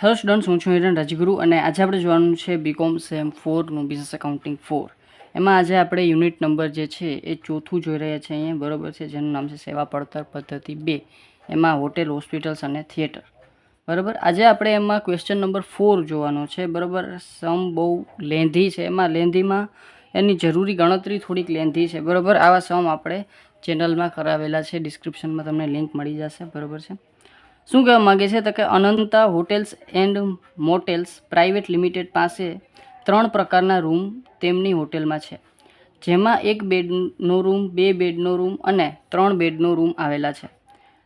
Hello students, હું છું હિરેન રાજગુરુ અને આજે આપણે જોવાનું છે બીકોમ સેમ 4નું બિઝનેસ એકાઉન્ટિંગ 4. એમાં આજે આપણે યુનિટ નંબર જે છે એ ચોથું જોઈ રહ્યા છીએ અહીંયા, બરાબર છે, જેનું નામ છે સેવા પડતર પદ્ધતિ 2. એમાં હોટેલ, હોસ્પિટલ્સ અને થિયેટર, બરાબર. આજે આપણે એમાં ક્વેશ્ચન નંબર 4 જોવાનો છે, બરાબર. સમ બહુ લેન્ધી છે, એમાં લેન્ધીમાં એની જરૂરી ગણતરી થોડીક લેન્ધી છે, બરાબર. આવા સમ આપણે ચેનલમાં કરાવેલા છે, ડિસ્ક્રિપ્શનમાં તમને લિંક મળી જશે, બરાબર છે. શું કહેવા માગે છે તો કે Ananta hotels and motels private limited પાસે 3 પ્રકારના રૂમ તેમની હોટેલમાં છે, જેમાં 1 બેડનો રૂમ, 2 બેડનો રૂમ અને 3 બેડનો રૂમ આવેલા છે.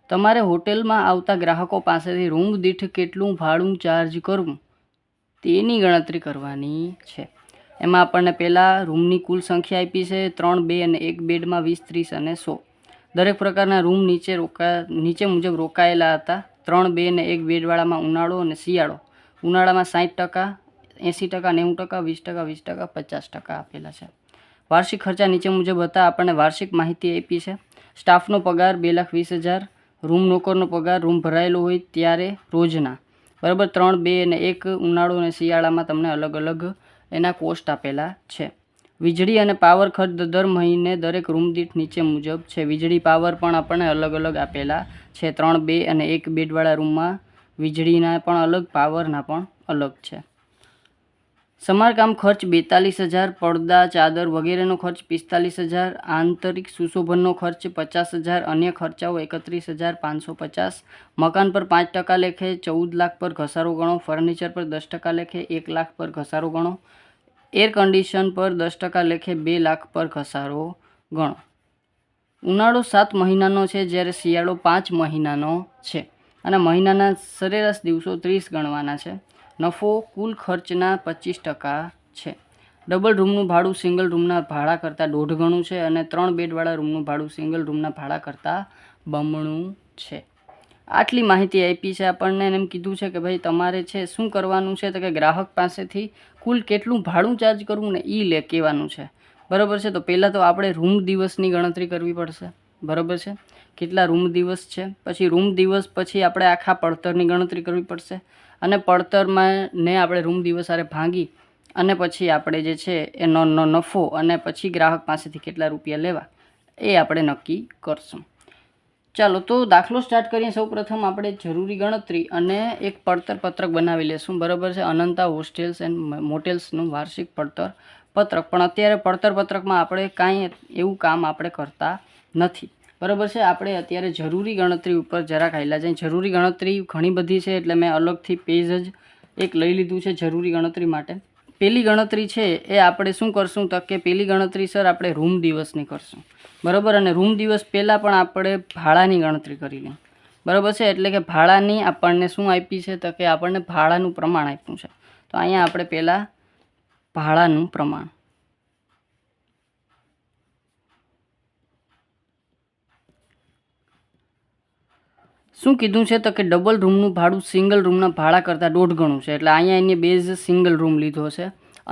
તમારે હોટેલમાં આવતા ગ્રાહકો પાસેથી રૂમ દીઠ કેટલું ભાડું ચાર્જ કરવું તેની ગણતરી કરવાની છે. એમાં આપણને પહેલાં રૂમની કુલ સંખ્યા આપી છે 3, 2 અને 1 બેડમાં 20, 30 અને 100. દરેક પ્રકારના રૂમ નીચે મુજબ રોકાયેલા હતા. 3, 2 અને 1 બેડવાળામાં ઉનાળો અને શિયાળો. ઉનાળામાં 60%, 80%, 90%, 20%, 20%, 50% આપેલા છે. વાર્ષિક ખર્ચા નીચે મુજબ હતા. આપણને વાર્ષિક માહિતી આપી છે. સ્ટાફનો પગાર 2,20,000. રૂમ નોકરનો પગાર રૂમ ભરાયેલો હોય ત્યારે રોજના, બરાબર. 3, 2 અને 1 ઉનાળો અને શિયાળામાં તમને અલગ અલગ એના કોસ્ટ આપેલા છે. વીજળી અને પાવર ખર્ચ દર મહિને દરેક રૂમ દીઠ નીચે મુજબ છે. વીજળી પાવર પણ આપણને અલગ અલગ આપેલા છે. 3, 2 અને 1 બેડવાળા રૂમમાં વીજળીના પણ અલગ, પાવરના પણ અલગ છે. સમારકામ ખર્ચ 42,000, પડદા, ચાદર વગેરેનો ખર્ચ 45,000, આંતરિક સુશોભનનો ખર્ચ 50,000, અન્ય ખર્ચાઓ 31,550. મકાન પર 5% લેખે 14 લાખ પર ઘસારો ગણો. ફર્નિચર પર 10% લેખે 1 લાખ પર ઘસારો ગણો. એર કન્ડિશન પર 10% લેખે 2 લાખ પર ઘસારો ગણો. ઉનાળો 7 મહિનાનો છે, જ્યારે શિયાળો 5 મહિનાનો છે અને મહિનાના સરેરાશ દિવસો 30 ગણવાના છે. નફો કુલ ખર્ચના 25% છે. ડબલ રૂમનું ભાડું સિંગલ રૂમના ભાડા કરતાં 1.5 ગણું છે અને 3 બેડવાળા રૂમનું ભાડું સિંગલ રૂમના ભાડા કરતાં બમણું છે. આટલી માહિતી આપી છે આપણને. એમ કીધું છે કે ભાઈ તમારે છે શું કરવાનું છે તો કે ગ્રાહક પાસેથી કુલ કેટલું ભાડું ચાર્જ કરવું ને એ કહેવાનું છે, બરાબર છે. તો પહેલાં તો આપણે રૂમ દિવસની ગણતરી કરવી પડશે, બરાબર છે. કેટલા રૂમ દિવસ છે, પછી રૂમ દિવસ પછી આપણે આખા પડતરની ગણતરી કરવી પડશે અને પડતરમાં ને આપણે રૂમ દિવસ સારે ભાંગી અને પછી આપણે જે છે એનો નફો અને પછી ગ્રાહક પાસેથી કેટલા રૂપિયા લેવા એ આપણે નક્કી કરશું. ચાલો તો દાખલો સ્ટાર્ટ કરીએ. સૌપ્રથમ આપણે જરૂરી ગણતરી અને એક પડતર પત્રક બનાવી લેશું, બરાબર છે. અનંતા હોસ્ટેલ્સ એન્ડ મોટેલ્સનું વાર્ષિક પડતર પત્રક. પણ અત્યારે પડતર પત્રકમાં આપણે કાંઈ એવું કામ આપણે કરતા નથી, બરાબર છે. આપણે અત્યારે જરૂરી ગણતરી ઉપર જરાક હાલ્યા જાય. જરૂરી ગણતરી ઘણી બધી છે એટલે મેં અલગથી પેજ જ એક લઈ લીધું છે જરૂરી ગણતરી માટે. પહેલી ગણતરી છે એ આપણે શું કરશું તો કે પહેલી ગણતરી સર આપણે રૂમ દિવસની કરશું, બરાબર. અને રૂમ દિવસ પહેલાં પણ આપણે ભાડાની ગણતરી કરી લઈએ, બરાબર છે. એટલે કે ભાડાની આપણને શું આપી છે તો કે આપણને ભાડાનું પ્રમાણ આપ્યું છે. તો અહીંયા આપણે પહેલાં ભાડાનું પ્રમાણ શું કીધું છે તો કે ડબલ રૂમનું ભાડું સિંગલ રૂમના ભાડા કરતાં 1.5 ગણું છે. એટલે અહીંયા એની બેઝ સિંગલ રૂમ લીધો છે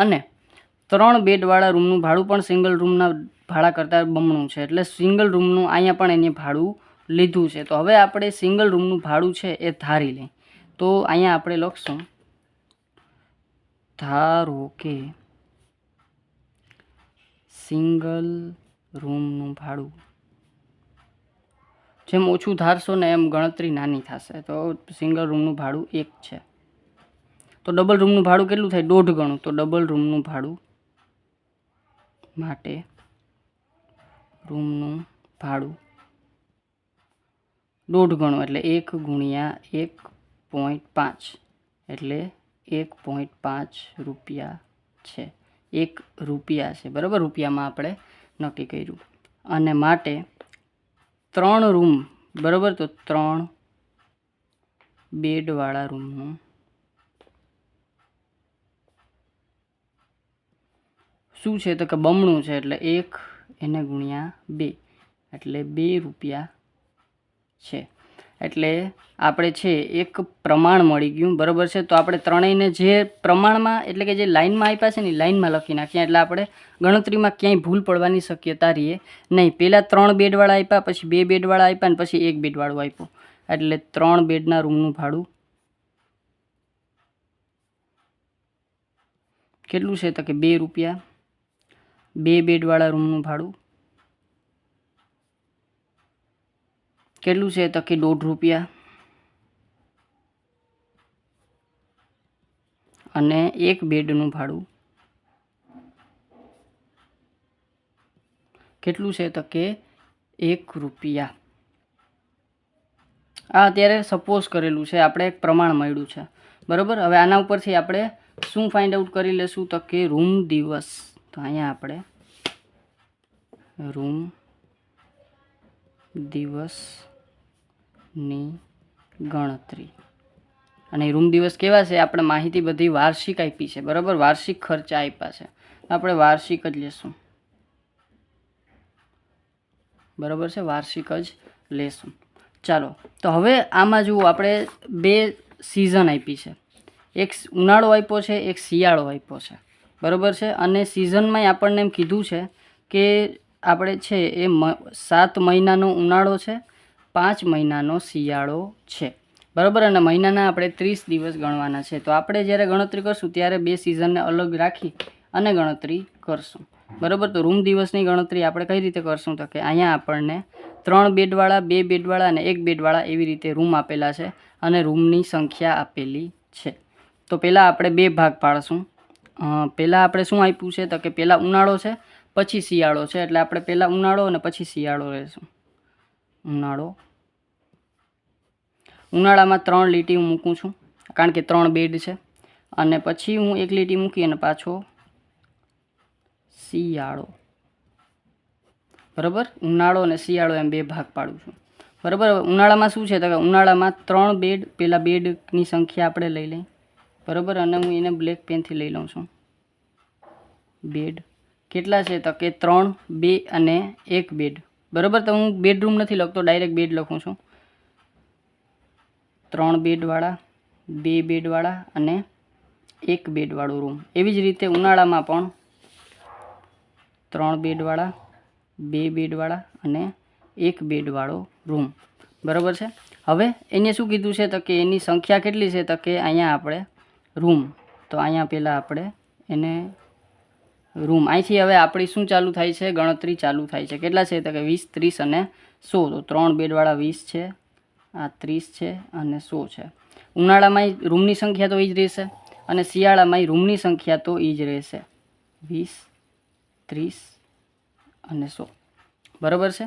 અને 3 બેડવાળા રૂમનું ભાડું પણ સિંગલ રૂમના ભાડા કરતાં બમણું છે. એટલે સિંગલ રૂમનું અહીંયા પણ એને ભાડું લીધું છે. તો હવે આપણે સિંગલ રૂમનું ભાડું છે એ ધારી લઈએ. તો અહીંયા આપણે લખશું, ધારો કે સિંગલ રૂમનું ભાડું, જેમ ઓછું ધારશો ને એમ ગણતરી નાની થશે. તો સિંગલ રૂમનું ભાડું 1 છે. તો ડબલ રૂમનું ભાડું કેટલું થાય? 1.5 ગણું. તો ડબલ રૂમનું ભાડું માટે રૂમનું ભાડું 1.5 ગણું એટલે 1 ગુણ્યા 1.5 એટલે 1.5 રૂપિયા છે. 1 રૂપિયા છે, બરાબર. રૂપિયામાં આપણે નક્કી કર્યું. અને માટે 3 રૂમ, બરાબર. તો 3 બેડવાળા રૂમનું શું છે તો કે બમણું છે. એટલે 1 એને ગુણ્યા 2 એટલે 2 રૂપિયા છે. એટલે આપણે છે એક પ્રમાણ મળી ગયું, બરાબર છે. તો આપણે ત્રણેયને જે પ્રમાણમાં એટલે કે જે લાઇનમાં આપ્યા છે ને લાઇનમાં લખી નાખ્યા. એટલે આપણે ગણતરીમાં ક્યાંય ભૂલ પડવાની શક્યતા રહીએ નહીં. પહેલાં 3 બેડવાળા આપ્યા, પછી 2 બેડવાળા આપ્યા અને પછી 1 બેડવાળું આપ્યું. એટલે 3 બેડના રૂમનું ભાડું કેટલું છે તો કે 2 રૂપિયા 2 બેડવાળા રૂમનું ભાડું કેટલું છે તો કે 1.5 રૂપિયા અને 1 બેડનું ભાડું કેટલું છે તો કે 1 રૂપિયા. આ અત્યારે સપોઝ કરેલું છે, આપણે એક પ્રમાણ મળ્યું છે બરાબર. હવે આના ઉપરથી આપણે શું ફાઇન્ડ આઉટ કરી લેશું તો કે રૂમ દિવસ. તો અહીંયા આપણે રૂમ દિવસની ગણતરી, અને રૂમ દિવસ કેવા છે આપણે માહિતી બધી વાર્ષિક આપી છે બરાબર, વાર્ષિક ખર્ચા આપ્યા છે, આપણે વાર્ષિક જ લેશું બરાબર છે, વાર્ષિક જ લેશું. ચાલો તો હવે આમાં જુઓ આપણે 2 સિઝન આપી છે, એક ઉનાળો આપ્યો છે, એક શિયાળો આપ્યો છે બરાબર છે. અને સિઝનમાં આપણને એમ કીધું છે કે આપણે છે એ 7 મહિનાનો ઉનાળો છે, 5 મહિનાનો શિયાળો છે બરાબર. અને મહિનાના આપણે 30 દિવસ ગણવાના છે. તો આપણે જ્યારે ગણતરી કરશું ત્યારે 2 સિઝનને અલગ રાખી અને ગણતરી કરશું બરાબર. તો રૂમ દિવસની ગણતરી આપણે કઈ રીતે કરશું તો કે અહીંયા આપણને 3 બેડવાળા 2 બેડવાળા અને 1 બેડવાળા એવી રીતે રૂમ આપેલા છે અને રૂમની સંખ્યા આપેલી છે. તો પહેલાં આપણે 2 ભાગ પાડશું. પહેલાં આપણે શું આપ્યું છે તો કે પહેલાં ઉનાળો છે પછી શિયાળો છે, એટલે આપણે પહેલાં ઉનાળો અને પછી શિયાળો લેશું. ઉનાળામાં 3 લીટી હું મૂકું છું કારણ કે 3 બેડ છે, અને પછી હું 1 લીટી મૂકી અને પાછો શિયાળો બરાબર. ઉનાળો અને શિયાળો એમ 2 ભાગ પાડું છું બરાબર. ઉનાળામાં શું છે તો કે ઉનાળામાં 3 બેડ, પહેલાં બેડની સંખ્યા આપણે લઈ લઈએ બરાબર, અને હું એને બ્લેક પેનથી લઈ લઉં છું. બેડ કેટલા છે તો કે 3, 2 અને 1 બેડ બરાબર. તો હું બેડરૂમ નથી લખતો, ડાયરેક્ટ બેડ લખું છું. 3 બેડવાળા 2 બેડવાળા અને 1 બેડવાળો રૂમ. એવી જ રીતે ઉનાળામાં પણ 3 બેડવાળા 2 બેડવાળા અને 1 બેડવાળો રૂમ બરાબર છે. હવે એને શું કીધું છે તો કે એની સંખ્યા કેટલી છે તો કે અહીંયા આપણે રૂમ, તો અહીંયા પહેલાં આપણે એને રૂમ, અહીંથી હવે આપણી શું ચાલુ થાય છે, ગણતરી ચાલુ થાય છે. કેટલા છે તો કે 20, 30 અને 100. તો 3 બેડવાળા 20 છે, આ 30 છે અને 100 છે. ઉનાળામાં રૂમની સંખ્યા તો એ જ રહેશે અને શિયાળામાં રૂમની સંખ્યા તો એ જ રહેશે, 20, 30 અને 100 બરાબર છે.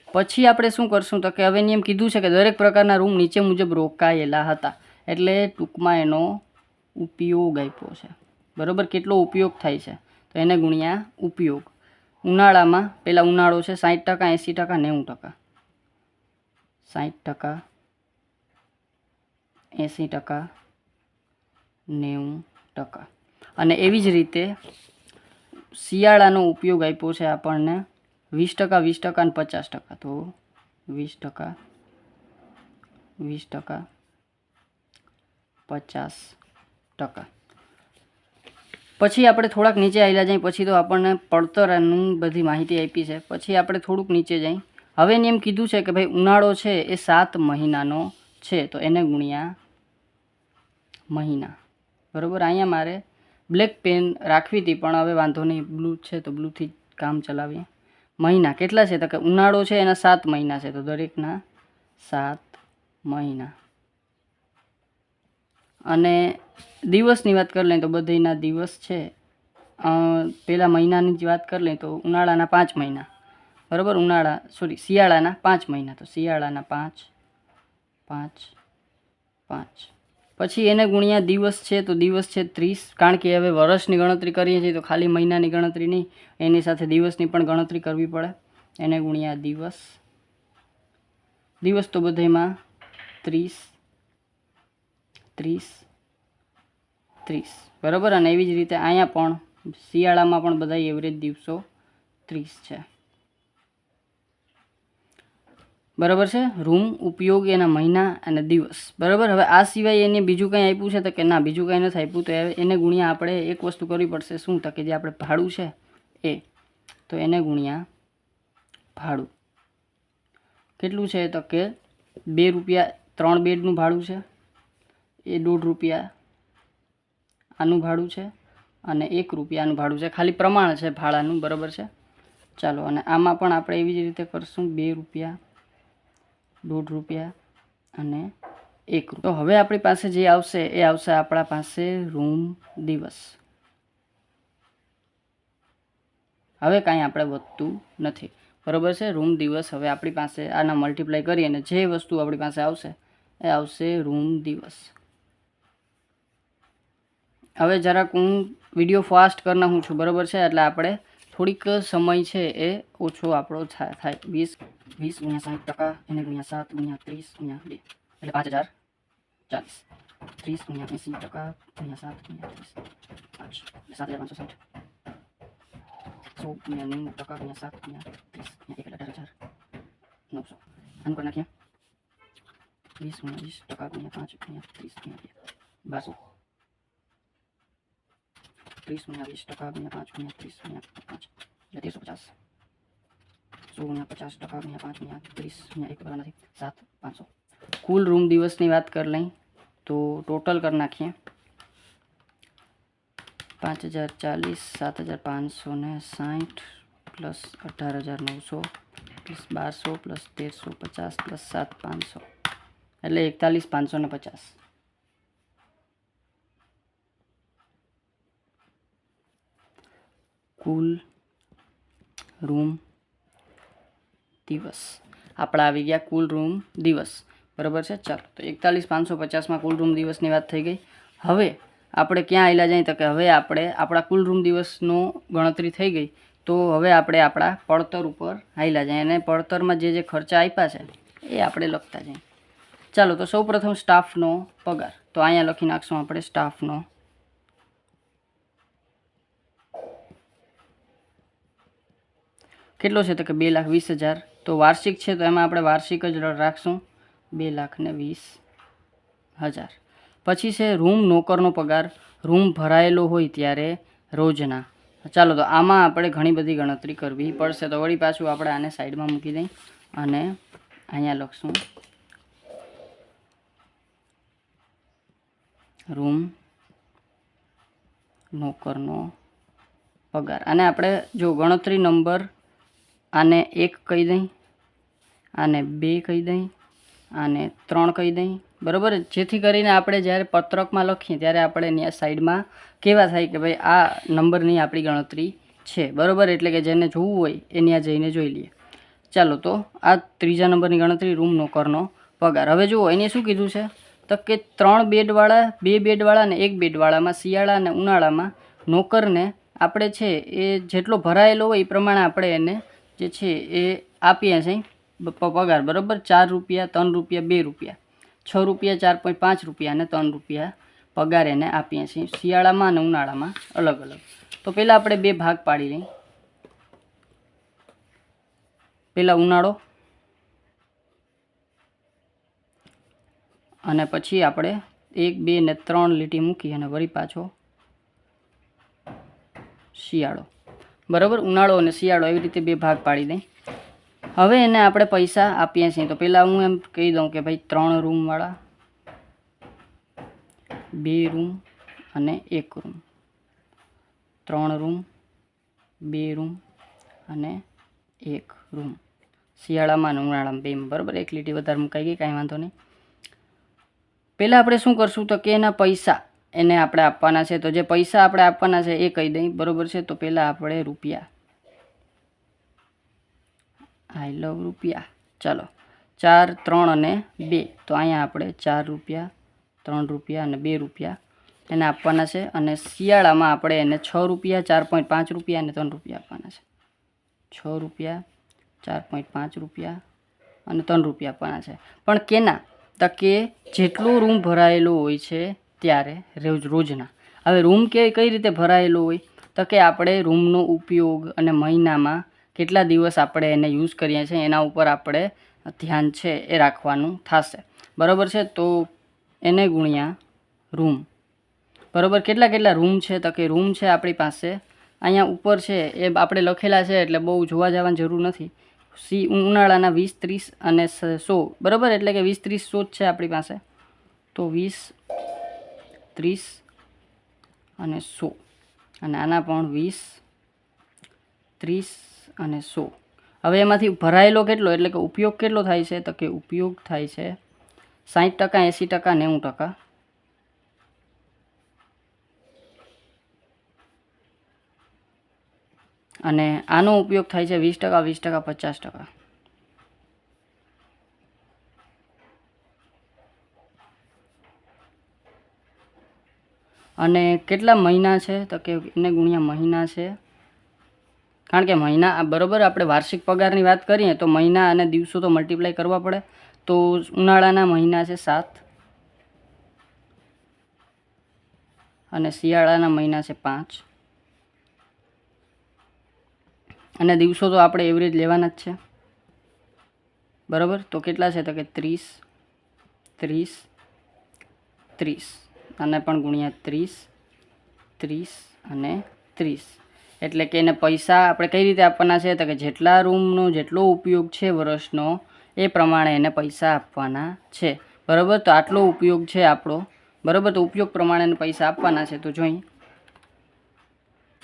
પછી આપણે શું કરશું તો કે હવે નિયમ કીધું છે કે દરેક પ્રકારના રૂમ નીચે મુજબ રોકાયેલા હતા, એટલે ટૂંકમાં એનો ઉપયોગ આપ્યો છે બરાબર. કેટલો ઉપયોગ થાય છે તો એને ગુણ્યા ઉપયોગ. ઉનાળામાં પહેલાં ઉનાળો છે 60%, 80%, 90%, 60%, 80%, 90%. અને એવી જ રીતે શિયાળાનો ઉપયોગ આપ્યો છે આપણને 20%, 20% અને 50%. તો 20%, 20%, 50%. પછી આપણે થોડાક નીચે આવેલા જઈએ, પછી તો આપણને પડતરની બધી માહિતી આપી છે. પછી આપણે થોડુંક નીચે જઈએ. હવે એને એમ કીધું છે કે ભાઈ ઉનાળો છે એ 7 મહિનાનો છે, તો એને ગુણ્યા મહિના બરાબર. અહીંયા મારે બ્લેક પેન રાખવી હતી પણ હવે વાંધો નહીં, બ્લુ છે તો બ્લુથી કામ ચલાવીએ. મહિના કેટલા છે તો કે ઉનાળો છે એના 7 મહિના છે, તો દરેકના 7 મહિના. અને દિવસની વાત કરી લઈએ તો બધીના દિવસ છે. પહેલાં મહિનાની જ વાત કરી લઈએ તો ઉનાળાના 5 મહિના બરાબર, શિયાળાના 5 મહિના, તો શિયાળાના 5, 5, 5. પછી એને ગુણ્યા દિવસ છે, તો દિવસ છે 30, કારણ કે હવે વર્ષની ગણતરી કરીએ છીએ તો ખાલી મહિનાની ગણતરી નહીં, એની સાથે દિવસની પણ ગણતરી કરવી પડે. એને ગુણ્યા દિવસ. દિવસ તો બધામાં 30, 30, 30 બરાબર. અને એવી જ રીતે અહીંયા પણ શિયાળામાં પણ બધા એવરેજ દિવસો 30 છે બરાબર છે. રૂમ, ઉપયોગ, એના મહિના અને દિવસ બરાબર. હવે આ સિવાય એને બીજું કંઈ આપ્યું છે તો કે ના, બીજું કંઈ નથી આપ્યું. તો એને ગુણ્યા આપણે એક વસ્તુ કરવી પડશે, શું તો કે જે આપણે ભાડું છે એ, તો એને ગુણ્યા ભાડું. કેટલું છે તો કે 2 રૂપિયા 3 બેડનું ભાડું છે, એ 1.5 રૂપિયા આનું ભાડું છે, અને 1 રૂપિયાનું ભાડું છે, ખાલી પ્રમાણ છે ભાડાનું, બરાબર છે. ચાલો, અને આમાં પણ આપણે એવી જ રીતે કરશું, 2 રૂપિયા, 1.5 રૂપિયા અને 1 રૂપિયા. તો હવે આપણી પાસે જે આવશે એ આવશે આપણા પાસે રૂમ દિવસ. હવે કાંઈ આપણે વધતું નથી, બરાબર છે. રૂમ દિવસ હવે આપણી પાસે આના મલ્ટીપ્લાય કરી અને જે વસ્તુ આપણી પાસે આવશે એ આવશે રૂમ દિવસ. હવે જરાક હું વિડીયો ફાસ્ટ કરી નાખું છું, બરાબર છે, એટલે આપણે થોડીક સમય છે એ ઓછો આપણો થાય. 20 × 60% એને × 7 × 30 × 2 એટલે 5040. 30 × 80% × 7 × 30 5 એટલે 7560. 100 × 90% × 7 × 30 એટલે 18900. આનું કરી નાખીએ. 20 × 20% × 5 × 30 × 2 1200. 30 × 20% × 5 × 30 × 5 એટલે 1350. 100 × 50% × 5 × 30 × 1 બરાબર નથી 7500. કુલ રૂમ દિવસની વાત કરી લઈ તો ટોટલ કરી નાખીએ. 5040 7560 પ્લસ 18900 પ્લસ 1200 પ્લસ 1350 પ્લસ 7500 એટલે 41550. કુલ રૂમ દિવસ આપણા આવી ગયા. કુલ રૂમ દિવસ, બરાબર છે. ચાલો, તો 41550માં કુલ રૂમ દિવસની વાત થઈ ગઈ. હવે આપણે ક્યાં આવેલા જાય તો કે હવે આપણે આપણા કુલ રૂમ દિવસનો ગણતરી થઈ ગઈ, તો હવે આપણે આપણા પડતર ઉપર આવેલા જાય અને પડતરમાં જે ખર્ચા આપ્યા છે એ આપણે લખતા જઈએ. ચાલો, તો સૌપ્રથમ સ્ટાફનો પગાર, તો અહીંયા લખી નાખશું આપણે સ્ટાફનો કેટલો છે તો કે 2,20,000. તો વાર્ષિક છે તો એમાં આપણે વાર્ષિક જ રાખશું 2,20,000. પછી છે રૂમ નોકરનો પગાર, રૂમ ભરાયેલો હોય ત્યારે રોજના. ચાલો, તો આમાં આપણે ઘણી બધી ગણતરી કરવી પડશે, તો વળી પાછું આપણે આને સાઈડમાં મૂકી દઈ અને અહીંયા લખશું રૂમ નોકરનો પગાર. અને આપણે જો ગણતરી નંબર આને 1 કહી દઈ, આને 2 કહી દઈ, આને 3 કહી દઈ, બરાબર. જેથી કરીને આપણે જ્યારે પત્રકમાં લખીએ ત્યારે આપણે ત્યાં સાઈડમાં કેવા થાય કે ભાઈ આ નંબરની આપણી ગણતરી છે, બરાબર. એટલે કે જેને જોવું હોય એ ત્યાં જઈને જોઈ લઈએ. ચાલો, તો આ ત્રીજા નંબરની ગણતરી રૂમ નોકરનો પગાર. હવે જુઓ એને શું કીધું છે તો કે 3 બેડવાળા, 2 બેડવાળા અને 1 બેડવાળામાં શિયાળા અને ઉનાળામાં નોકરને આપણે છે એ જેટલો ભરાયેલો હોય એ પ્રમાણે આપણે એને જે છે એ આપીએ છીએ પગાર, બરાબર. 4 રૂપિયા, 3 રૂપિયા, 2 રૂપિયા, 6 રૂપિયા, 4.5 રૂપિયા અને 3 રૂપિયા પગાર એને આપીએ છીએ શિયાળામાં અને ઉનાળામાં અલગ અલગ. તો પહેલાં આપણે 2 ભાગ પાડી લઈએ. પહેલાં ઉનાળો અને પછી આપણે 1, 2 ને 3 લીટી મૂકી અને વળી પાછો શિયાળો, બરાબર. ઉનાળો અને શિયાળો એવી રીતે 2 ભાગ પાડી દઈ. હવે એને આપણે પૈસા આપીએ છીએ. તો પહેલાં હું એમ કહી દઉં કે ભાઈ 3 રૂમવાળા, 2 રૂમ અને 1 રૂમ. 3 રૂમ, 2 રૂમ અને 1 રૂમ શિયાળામાં અને ઉનાળામાં 2માં, બરાબર. 1 લીટી વધારે મુકાઈ ગઈ, કાંઈ વાંધો નહીં. પહેલાં આપણે શું કરશું તો કે એના પૈસા એને આપણે આપવાના છે. તો જે પૈસા આપણે આપવાના છે એ કહી દઈ, બરાબર છે. તો પહેલાં આપણે રૂપિયા, આઈ લવ રૂપિયા. ચાલો, 4, 3 અને 2. તો અહીંયા આપણે 4 રૂપિયા, 3 રૂપિયા અને 2 રૂપિયા એને આપવાના છે. અને શિયાળામાં આપણે એને 6 રૂપિયા, 4.5 રૂપિયા અને 3 રૂપિયા આપવાના છે. 6 રૂપિયા, 4.5 રૂપિયા અને 3 રૂપિયા આપવાના છે. પણ કેના તો કે જેટલું રૂમ ભરાયેલો હોય છે ત્યારે રોજના. હવે રૂમ કઈ રીતે ભરાયેલો હોય તો કે આપણે રૂમનો ઉપયોગ અને મહિનામાં કેટલા દિવસ આપણે એને યુઝ કરીએ છીએ એના ઉપર આપણે ધ્યાન છે એ રાખવાનું થશે, બરાબર છે. તો એને ગુણ્યા રૂમ, બરાબર. કેટલા રૂમ છે તો કે રૂમ છે આપણી પાસે અહીંયા ઉપર છે એ આપણે લખેલા છે એટલે બહુ જોવા જવાની જરૂર નથી. ઉનાળાના 20, 30 અને 100, બરાબર. એટલે કે 20, 30, 100 જ છે આપણી પાસે. તો 20, 30 અને 100 અને આના પણ 20, 30 અને 100. હવે એમાંથી ભરાયેલો કેટલો એટલે કે ઉપયોગ કેટલો થાય છે તો કે ઉપયોગ થાય છે 60%, 80%, 90%. અને આનો ઉપયોગ થાય છે 20%, 20%, 50%. અને કેટલા મહિના છે તો કે એને ગુણ્યા મહિના છે, કારણ કે મહિના બરાબર આપણે વાર્ષિક પગારની વાત કરીએ તો મહિના અને દિવસો તો મલ્ટીપ્લાય કરવા પડે. તો ઉનાળાના મહિના છે 7 અને શિયાળાના મહિના છે 5 અને દિવસો તો આપણે એવરેજ લેવાના જ છે બરાબર. તો કેટલા છે તો કે 30, 30, 30 અને પણ ગુણ્યા 30, 30 અને 30. એટલે કે એને પૈસા આપણે કઈ રીતે આપવાના છે તો કે જેટલા રૂમનો જેટલો ઉપયોગ છે વર્ષનો એ પ્રમાણે એને પૈસા આપવાના છે બરાબર. તો આટલો ઉપયોગ છે આપણો બરાબર, તો ઉપયોગ પ્રમાણે એને પૈસા આપવાના છે. તો જોઈ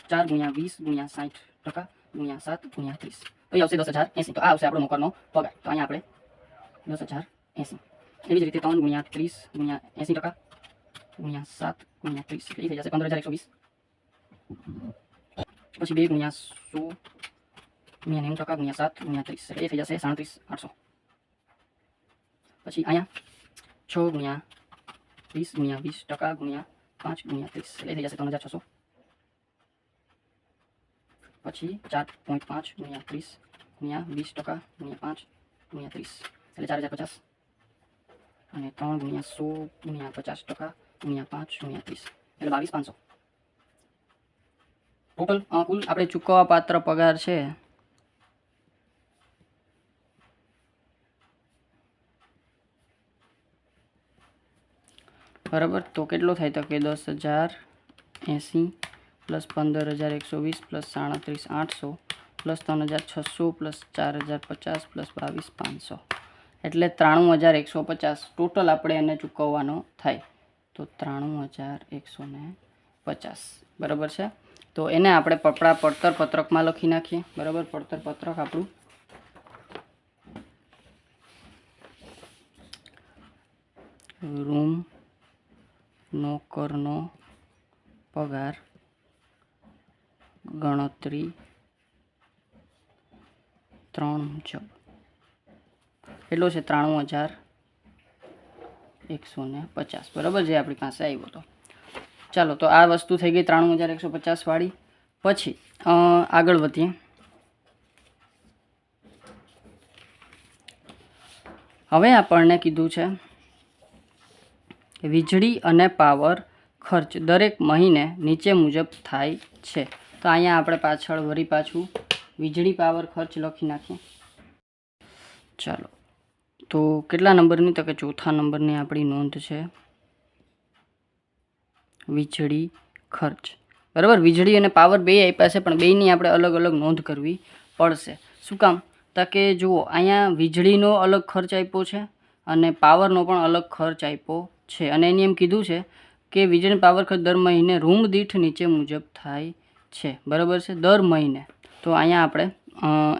4 ગુણ્યા 20 ગુણ્યા 60% ગુણ્યા 7 ગુણ્યા 30 તો આવશે 10,080. તો આ આવશે આપણો નોકરનો પગાર. તો અહીંયા આપણે 10,080. એવી જ રીતે 3 ગુણ્યા 30 ગુણ્યા 80% ગુણ્યા 7 ગુણ્યા 30 એટલે એ થઈ જશે 15,120. પછી 2 ગુણ્યા 100 ગુણ્યા 90% ગુણ્યા 7 ગુણ્યા 30 એટલે એ થઈ જશે 37,800. પછી અહીંયા 6 ગુણ્યા 20 ગુણ્યા 20% ગુણ્યા 5 ગુણ્યા 30 એટલે એ થઈ જશે 3,600. પછી 4.5 ગુણ્યા 30 ગુણ્યા 20% ગુણ્યા 5 ગુણ્યા 30 એટલે 4,050. અને 3 ગુણ્યા 100 ગુણ્યા 50% ગુણ્યા 5 ગુણ્યા 30 એટલે 22,500. ટોટલ કુલ આપણે ચૂકવવા પાત્ર પગાર છે બરાબર. તો કેટલો થાય તો કે 10,080 plus 15,120 plus 37,800 plus 3,600 plus 4,050 plus 22,500 એટલે 93,150 ટોટલ આપણે એને ચૂકવવાનો થાય. તો 93,150 બરાબર છે. તો એને આપણે પડતર પત્રકમાં લખી નાખીએ બરાબર. પડતર પત્રક આપણું રૂમ નોકરનો પગાર ગણતરી 3 મુજબ એટલો છે 93,150 બરાબર, જે આપણી પાસે આવ્યો હતો. ચાલો, તો આ વસ્તુ થઈ ગઈ 93,150 વાળી. પછી આગળ વધીએ. હવે આપણને કીધું છે વીજળી અને પાવર ખર્ચ દરેક મહિને નીચે મુજબ થાય છે. તો અહીંયા આપણે પાછળ વળી પાછું વીજળી પાવર ખર્ચ લખી નાખીએ. ચાલો, તો કેટલા નંબરની તો કે ચોથા નંબરની આપણી નોંધ છે વીજળી ખર્ચ બરાબર. વીજળી અને પાવર બે આપ્યા છે પણ બેની આપણે અલગ અલગ નોંધ કરવી પડશે. શું કામ તો કે જુઓ, અહીંયા વીજળીનો અલગ ખર્ચ આપ્યો છે અને પાવરનો પણ અલગ ખર્ચ આપ્યો છે. અને એની એમ કીધું છે કે વીજળી પાવર ખર્ચ દર મહિને રૂમ દીઠ નીચે મુજબ થાય છે બરાબર છે, દર મહિને. તો અહીંયા આપણે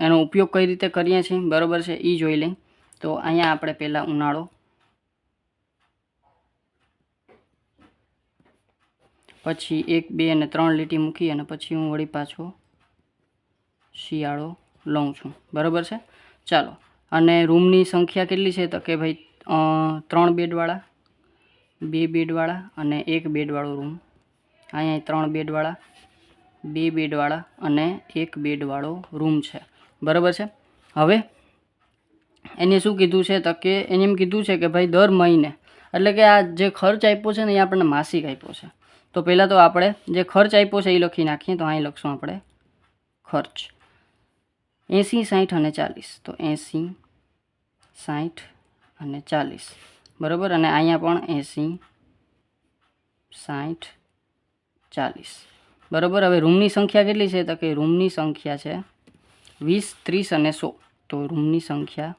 એનો ઉપયોગ કઈ રીતે કરીએ છીએ બરાબર છે એ જોઈ લઈએ. તો અહીંયા આપણે પહેલાં ઉનાળો, પછી 1, 2 અને 3 લીટી મૂકી અને પછી હું વળી પાછો શિયાળો લઉં છું બરાબર છે. ચાલો, અને રૂમની સંખ્યા કેટલી છે તો કે ભાઈ 3 બેડવાળા, 2 બેડવાળા અને 1 બેડવાળો રૂમ. અહીંયા 3 બેડવાળા, 2 બેડવાળા અને 1 બેડવાળો રૂમ છે બરાબર છે. હવે એને શું કીધું છે તો કે એને એમ કીધું છે કે ભાઈ દર મહિને, એટલે કે આ જે ખર્ચ આપ્યો છે ને એ આપણને માસિક આપ્યો છે. તો પહેલાં તો આપણે જે ખર્ચ આપ્યો છે એ લખી નાખીએ. તો અહીં લખશું આપણે ખર્ચ 80, 60 અને 40. તો 80, 60 અને 40 બરાબર. અને અહીંયા પણ 80, 60, 40 બરાબર. હવે રૂમની સંખ્યા કેટલી છે તો કે રૂમની સંખ્યા છે 20, 30 અને 100. તો રૂમની સંખ્યા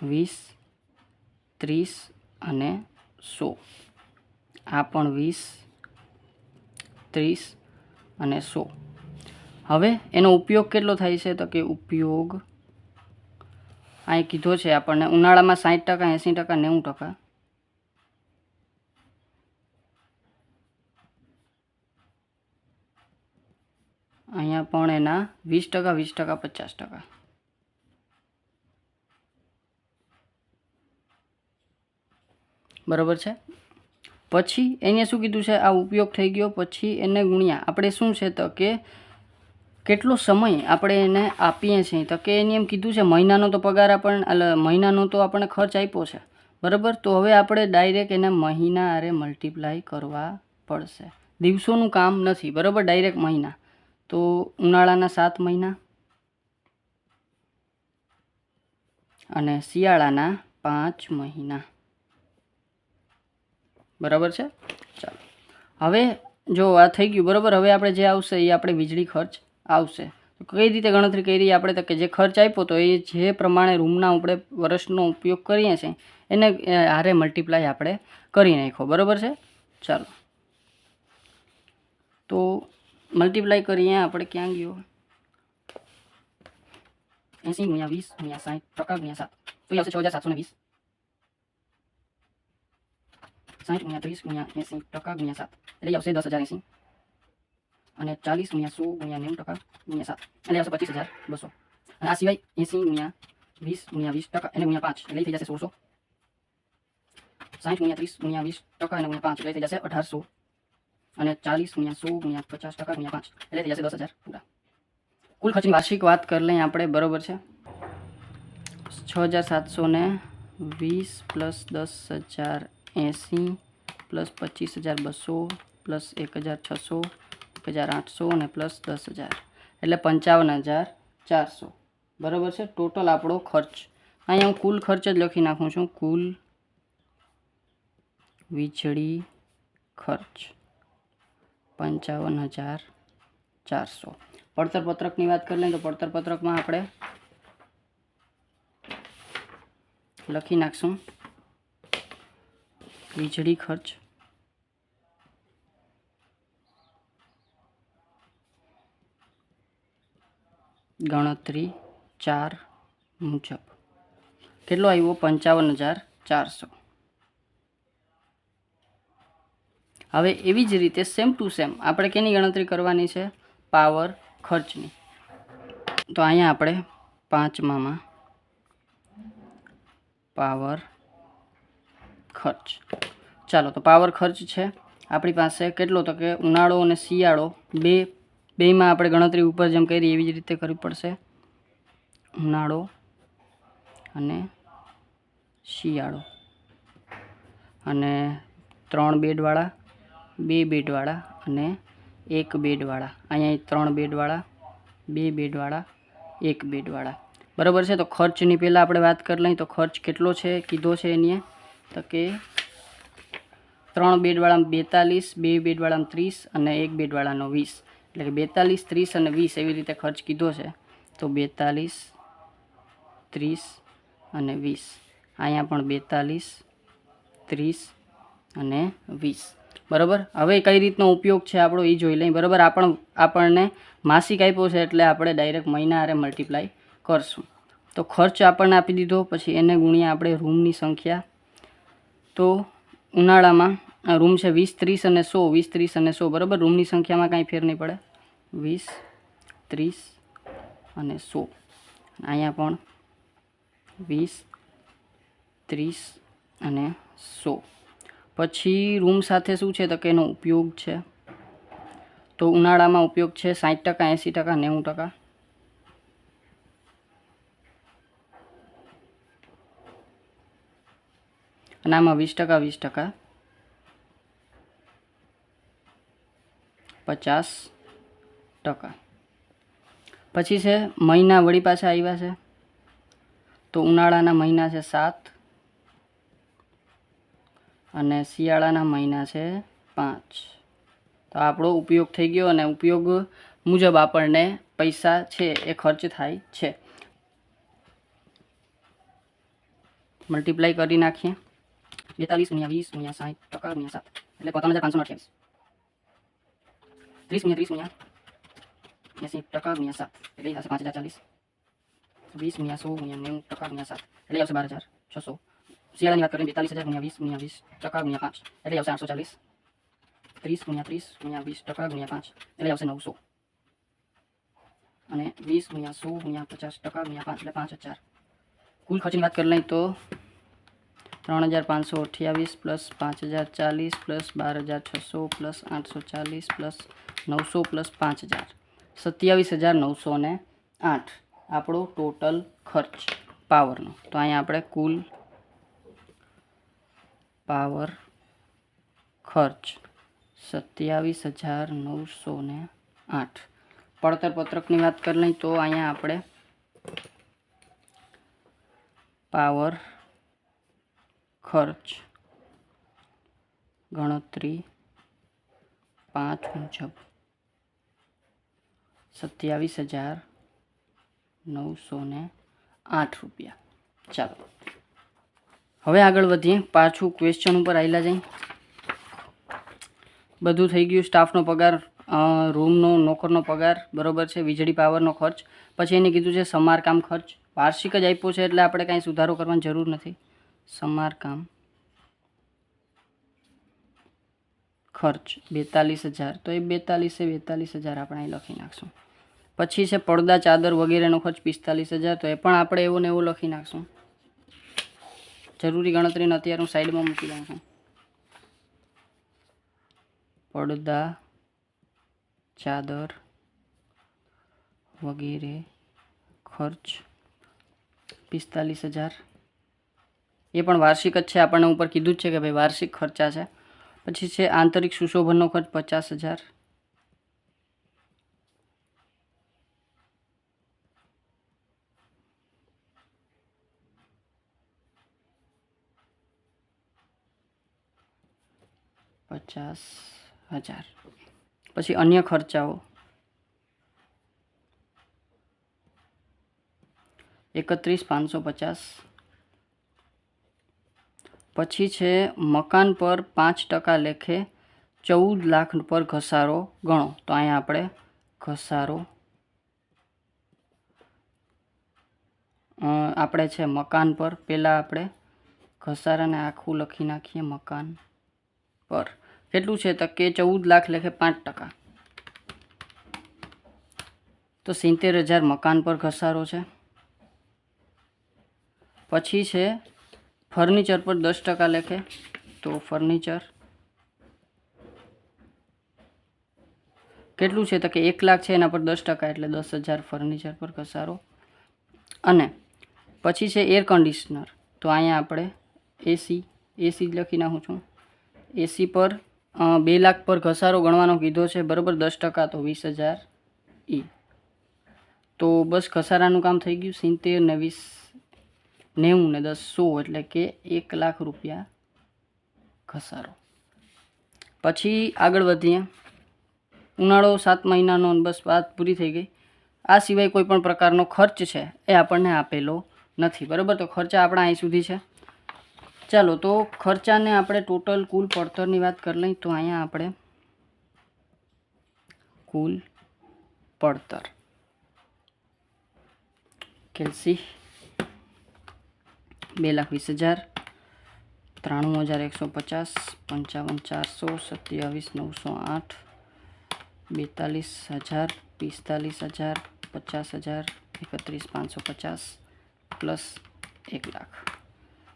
20, 30 અને 100. આ પણ 20, 30 અને 100. હવે એનો ઉપયોગ કેટલો થાય છે? તો કે ઉપયોગ અહીં કીધો છે આપણને ઉનાળામાં 60%, 80%, 90%. અહીંયા પણ એના 20%, 20%, 50%. બરાબર છે. પછી એને શું કીધું છે? આ ઉપયોગ થઈ ગયો, પછી એને ગુણ્યા આપણે શું છે તો કે કેટલો સમય આપણે એને આપીએ છીએ. તો કે એને એમ કીધું છે મહિનાનો તો પગાર આપણને મહિનાનો તો આપણે ખર્ચ આપ્યો છે, બરાબર. તો હવે આપણે ડાયરેક્ટ એને મહિના આરે મલ્ટીપ્લાય કરવા પડશે. દિવસોનું કામ નથી, બરાબર, ડાયરેક્ટ મહિના. તો ઉનાળાના 7 મહિના અને શિયાળાના 5 મહિના. બરાબર છે. ચાલો હવે જો આ થઈ ગયું, બરાબર. હવે આપણે જે આવશે એ આપણે વીજળી ખર્ચ આવશે. તો કઈ રીતે ગણતરી કરી આપણે? તો કે જે ખર્ચ આપ્યો તો એ જે પ્રમાણે રૂમના આપણે વર્ષનો ઉપયોગ કરીએ છીએ એને હારે મલ્ટીપ્લાય આપણે કરી નાખો. બરાબર છે. ચાલો તો મલ્ટીપ્લાય કરીએ. આપણે ક્યાં ગયો? 80 × 20 × 60% × 7 તો એ આવશે 6720. 60 × 30 × 80% × 7 એટલે આવશે 10080. અને 40 × 100 × 90% × 7 એટલે આવશે 25200. અને આ સિવાય 80 × 20 × 20% એને × 5 એટલે થઈ જશે 1600. 60 × 30 × 20% એને × 5 એટલે થઈ જશે 1800. અને 40 × 100 × 50% × 5 એટલે થઈ જશે 10000 પૂરા. કુલ ખર્ચની વાર્ષિક વાત કરી લઈએ આપણે. બરાબર છે. 6720 પ્લસ 10080 પ્લસ 25200 પ્લસ 1600 1800 અને પ્લસ 10000 એટલે 55400. બરાબર છે. ટોટલ આપણો ખર્ચ અહીંયા હું કુલ ખર્ચ જ લખી નાખું છું. કુલ વીજળી ખર્ચ 55400. પડતર પત્રકની વાત કરી લઈએ તો પડતર પત્રકમાં આપણે લખી નાખશું વીજળી ખર્ચ ગણતરી 4 મુજબ કેટલો આવ્યો? 55400. હવે એવી જ રીતે સેમ ટુ સેમ આપણે કેની ગણતરી કરવાની છે? પાવર ખર્ચની. તો અહીંયા આપણે 5માં પાવર ખર્ચ. ચાલો તો પાવર ખર્ચ છે આપણી પાસે કેટલો? તો કે ઉનાળો અને શિયાળો બેમાં આપણે ગણતરી ઉપર જેમ કરી એવી જ રીતે કરવી પડશે. ઉનાળો અને શિયાળો. અને 3 બેડવાળા, 2 બેડવાળા અને 1 બેડવાળા. અહીંયા 3 બેડવાળા, 2 બેડવાળા, 1 બેડવાળા. બરાબર છે. તો ખર્ચની પહેલાં આપણે વાત કરી લઈએ તો ખર્ચ કેટલો છે કીધો છે એની? તો કે 3 બેડવાળામાં 42, 2 બેડવાળામાં 30 અને 1 બેડવાળાનો 20. એટલે કે 42, 30 અને 20 એવી રીતે ખર્ચ કીધો છે. તો 42, 30 અને 20. અહીંયા પણ 42, 30 અને 20. બરાબર. હવે કઈ રીતનો ઉપયોગ છે આપણો એ જોઈ લઈએ. બરાબર. આપણને માસિક આપ્યો છે એટલે આપણે ડાયરેક્ટ મહિના હારે મલ્ટીપ્લાય કરશું. તો ખર્ચ આપણને આપી દીધો, પછી એને ગુણ્યા આપણે રૂમની સંખ્યા. તો ઉનાળામાં રૂમ છે 20, 30 અને 100. 20, 30 અને 100. બરાબર. રૂમની સંખ્યામાં કાંઈ ફેર નહીં પડે. 20, 30 અને 100. અહીંયા પણ 20, 30 અને 100. પછી રૂમ સાથે શું છે? તો કે એનો ઉપયોગ છે. તો ઉનાળામાં ઉપયોગ છે 60%, 80%, 90%. અને આમાં 20%, 20%, 50%. પછી છે મહિના વળી પાછા આવ્યા છે. તો ઉનાળાના મહિના છે 7 અને શિયાળાના મહિના છે 5. તો આપણો ઉપયોગ થઈ ગયો અને ઉપયોગ મુજબ આપણને પૈસા છે એ ખર્ચ થાય છે. મલ્ટીપ્લાય કરી નાખીએ. 42 × 20 × 60% × 7 એટલે 55528. 30 ગુણ્યા 80% ગુણ્યા 7 એટલે આવશે 5040. 20 ગુણ્યા 100 ગુણ્યા 90% ગુણ્યા 7 એટલે આવશે 12600. શિયાળાની વાત કરીએ 42000 ગુણ્યા 20 ગુણ્યા 20% ગુણ્યા 5 એટલે આવશે 840. 30 ગુણ્યા 20% ગુણ્યા 5 એટલે આવશે 900. અને 20 ગુણ્યા 100 ગુણ્યા 50% ગુણ્યા 5 એટલે 5000. કુલ ખર્ચની વાત કરી લઈએ તો 3528 plus 5040 plus 12600 plus 840 plus 900 plus 5000 27908 આપણો ટોટલ ખર્ચ પાવરનો. તો અહીંયા આપણે કુલ પાવર ખર્ચ 27908. પડતર પત્રકની વાત કરી લઈએ તો અહીંયા આપણે પાવર ખર્ચ ગણતરી 5 મુજબ 27908 રૂપિયા. ચાલો હવે આગળ વધીએ. પાછું ક્વેશ્ચન ઉપર આવેલા જઈએ. બધું થઈ ગયું. સ્ટાફનો પગાર, રૂમનો, નોકરનો પગાર, બરાબર છે, વીજળી પાવરનો ખર્ચ. પછી એને કીધું છે સમારકામ ખર્ચ. વાર્ષિક જ આપ્યો છે એટલે આપણે કાંઈ સુધારો કરવાની જરૂર નથી. સમારકામ ખર્ચ 42000. તો એ 42000 આપણે અહીં લખી નાખશું. પછી છે પડદા, ચાદર વગેરેનો ખર્ચ 45000. તો એ પણ આપણે એવું ને એવું લખી નાખશું. જરૂરી ગણતરીને અત્યારે હું સાઈડમાં મૂકી દઉં છું. પડદા, ચાદર વગેરે ખર્ચ 45000. એ પણ વાર્ષિક જ છે. આપણને ઉપર કીધું જ છે કે ભાઈ વાર્ષિક ખર્ચા છે. પછી છે આંતરિક સુશોભનનો ખર્ચ 50000. પછી અન્ય ખર્ચાઓ 31550. પછી છે મકાન પર 5% લેખે 14 લાખ પર ઘસારો ગણો. તો અહીંયા આપણે ઘસારો આપણે છે મકાન પર, પહેલાં આપણે ઘસારાને આખું લખી નાખીએ. મકાન પર કેટલું છે તો કે 14 લાખ લેખે 5%. તો 70000 મકાન પર ઘસારો છે. પછી છે ફર્નિચર પર 10% લેખે. તો ફર્નિચર કેટલું છે તો કે 1 લાખ છે એના પર 10% એટલે 10000 ફર્નિચર પર ઘસારો. અને પછી છે એર કન્ડિશનર. તો અહીંયા આપણે એસી જ લખી નાખું છું. એસી પર 2 લાખ પર ઘસારો ગણવાનો કીધો છે, બરાબર, 10%. તો 20000 ઈ. તો બસ ઘસારાનું કામ થઈ ગયું. 70 ને 20 90 ને 10 100 એટલે કે 1 લાખ રૂપિયા ઘસારો. પછી આગળ વધીએ. ઉનાળો 7 મહિનાનો બસ વાત પૂરી થઈ ગઈ. આ સિવાય કોઈ પણ પ્રકારનો ખર્ચ છે એ આપણને આપેલો નથી, બરાબર. તો ખર્ચા આપણા અહીં સુધી છે. ચાલો તો ખર્ચાને આપણે ટોટલ કુલ પડતરની વાત કરી લઈએ. તો અહીંયા આપણે કુલ પડતર કેલ્સી 2,20,000, 93,150, 55,400, 27,908, 42,000, 45,000, 50,000, 31,550 પ્લસ 1 લાખ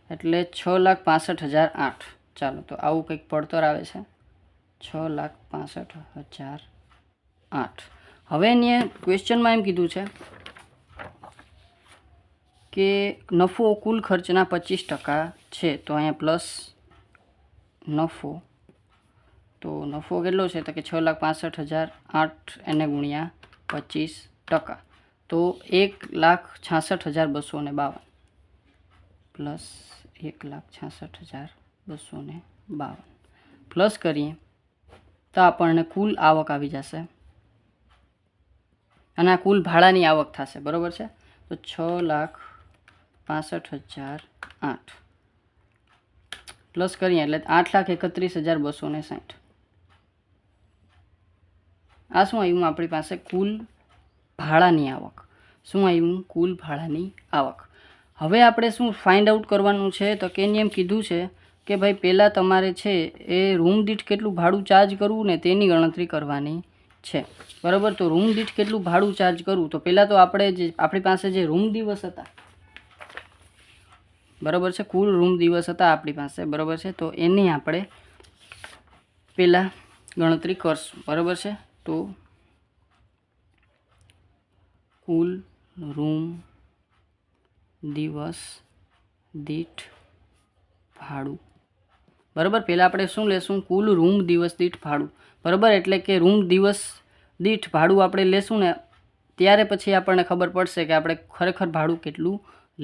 એટલે 6,65,008. ચાલો તો આવું કંઈક પડતર આવે છે 6,65,008. હવે એની ક્વેશ્ચનમાં એમ કીધું છે કે નફો કુલ ખર્ચના 25% છે. તો અહીંયા પ્લસ નફો. તો નફો કેટલો છે તો કે 6,65,008 એને ગુણ્યા 25%. તો 1,66,252 પ્લસ 1,66,252 પ્લસ કરીએ તો આપણને કુલ આવક આવી જશે. અને આ કુલ ભાડાની આવક થશે, બરાબર છે. તો 6,65,008 પ્લસ કરીએ એટલે 8,31,260. આ શું આવ્યું આપણી પાસે? કુલ ભાડાની આવક. શું આવ્યું? કુલ ભાડાની આવક. હવે આપણે શું ફાઇન્ડ આઉટ કરવાનું છે? તો કે એમ કીધું છે કે ભાઈ પહેલાં તમારે છે એ રૂમ દીઠ કેટલું ભાડું ચાર્જ કરવું ને તેની ગણતરી કરવાની છે, બરાબર. તો રૂમ દીઠ કેટલું ભાડું ચાર્જ કરવું, તો પહેલાં તો આપણી પાસે જે રૂમ દિવસ હતા, બરાબર છે, કુલ રૂમ દિવસ હતા આપણી પાસે, બરાબર છે. તો એની આપણે પહેલાં ગણતરી કરશું, બરાબર છે. તો કુલ રૂમ દિવસ દીઠ ભાડું, બરાબર. પહેલાં આપણે શું લેશું? કુલ રૂમ દિવસ દીઠ ભાડું, બરાબર. એટલે કે રૂમ દિવસ દીઠ ભાડું આપણે લેશું ને ત્યારે પછી આપણને ખબર પડશે કે આપણે ખરેખર ભાડું કેટલું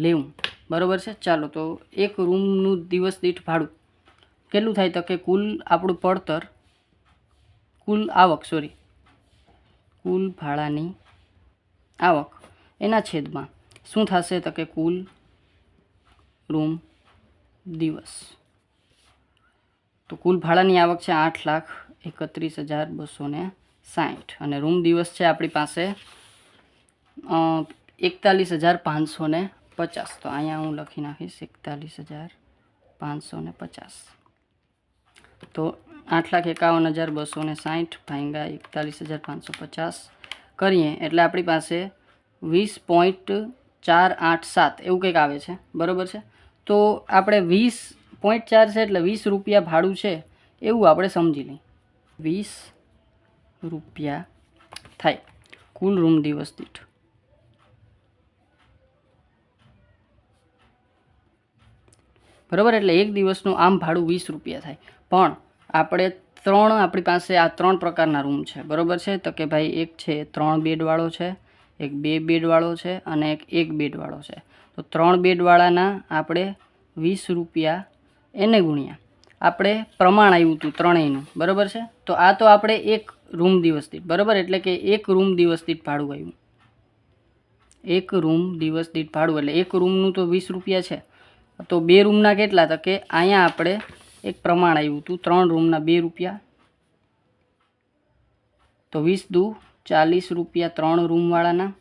લેવું, બરાબર છે. ચાલો, તો એક રૂમનું દિવસ દીઠ ભાડું કેટલું થાય? તો કે કુલ આપણું પડતર, કુલ આવક, કુલ ભાડાની આવક એના છેદમાં શું થશે? તો કે કુલ રૂમ દિવસ. તો કુલ ભાડાની આવક છે 8,31,260 અને રૂમ દિવસ છે આપણી પાસે 41,550. તો અહીંયા હું લખી નાખીશ 41,550. તો 8,51,260 ભાગ્યા 41,550 કરીએ એટલે આપણી પાસે 20.487 એવું કંઈક આવે છે, બરાબર છે. તો આપણે 20.4 છે એટલે 20 રૂપિયા ભાડું છે એવું આપણે સમજી લઈએ. 20 રૂપિયા થાય કુલ રૂમ દિવસ દીઠ, બરાબર. એટલે એક દિવસનું આમ ભાડું 20 રૂપિયા થાય. પણ આપણી પાસે આ 3 પ્રકારના રૂમ છે, બરાબર છે. તો કે ભાઈ એક છે 3 બેડવાળો છે, એક 2 બેડવાળો છે અને એક 1 બેડવાળો છે. તો 3 બેડવાળાના આપણે 20 રૂપિયા એને ગુણ્યા આપણે પ્રમાણ આવ્યું હતું ત્રણેયનું, બરાબર છે. તો આ તો આપણે એક રૂમ દિવસ દીઠ, બરાબર. એટલે કે એક રૂમ દિવસ દીઠ ભાડું આવ્યું, એક રૂમ દિવસ દીઠ ભાડું. એટલે એક રૂમનું તો 20 રૂપિયા છે. તો 2 રૂમના કેટલા? તો કે અહીંયા આપણે એક પ્રમાણ આવ્યું હતું 3 રૂમના 2 રૂપિયા. તો 20 દુ 40 રૂપિયા 3 રૂમવાળાના,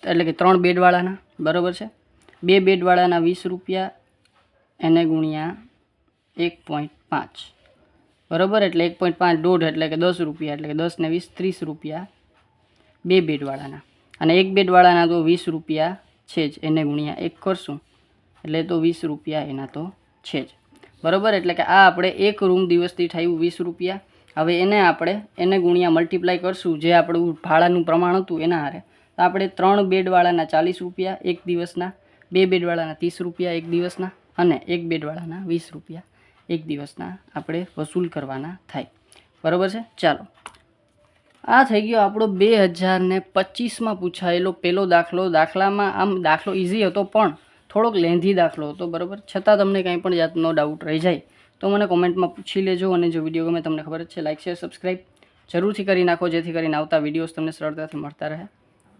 એટલે કે 3 બેડવાળાના, બરાબર છે. 2 બેડવાળાના 20 રૂપિયા એને ગુણ્યા 1.5, બરાબર. એટલે 1.5 દોઢ એટલે કે 10 રૂપિયા, એટલે કે 10 ને 20 30 રૂપિયા 2 બેડવાળાના. અને 1 બેડવાળાના તો 20 રૂપિયા છે જ, એને ગુણ્યા 1 કરશું એટલે તો 20 રૂપિયા એના તો છે જ, બરાબર. એટલે કે આ આપણે એક રૂમ દિવસ દીઠ આવ્યું 20 રૂપિયા. હવે એને ગુણ્યા મલ્ટીપ્લાય કરશું જે આપણું ભાડાનું પ્રમાણ હતું એના હારે. તો આપણે 3 બેડવાળાના 40 રૂપિયા એક દિવસના, 2 બેડવાળાના 30 રૂપિયા એક દિવસના અને 1 બેડવાળાના 20 રૂપિયા એક દિવસના આપણે વસૂલ કરવાના થાય, બરાબર છે. ચાલો, આ થઈ ગયો આપણો 2025માં પૂછાયેલો પહેલો દાખલો. દાખલો ઇઝી હતો પણ થોડોક લેન્ધી દાખલો હતો, બરાબર. છતાં તમને કંઈ પણ જાતનો ડાઉટ રહી જાય તો મને કોમેન્ટમાં પૂછી લેજો. અને જો વિડીયો ગમે તમને ખબર જ છે, લાઇક શેર સબસ્ક્રાઈબ જરૂરથી કરી નાખો જેથી કરીને આવતા વિડીયોઝ તમને સરળતાથી મળતા રહે.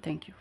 Thank you.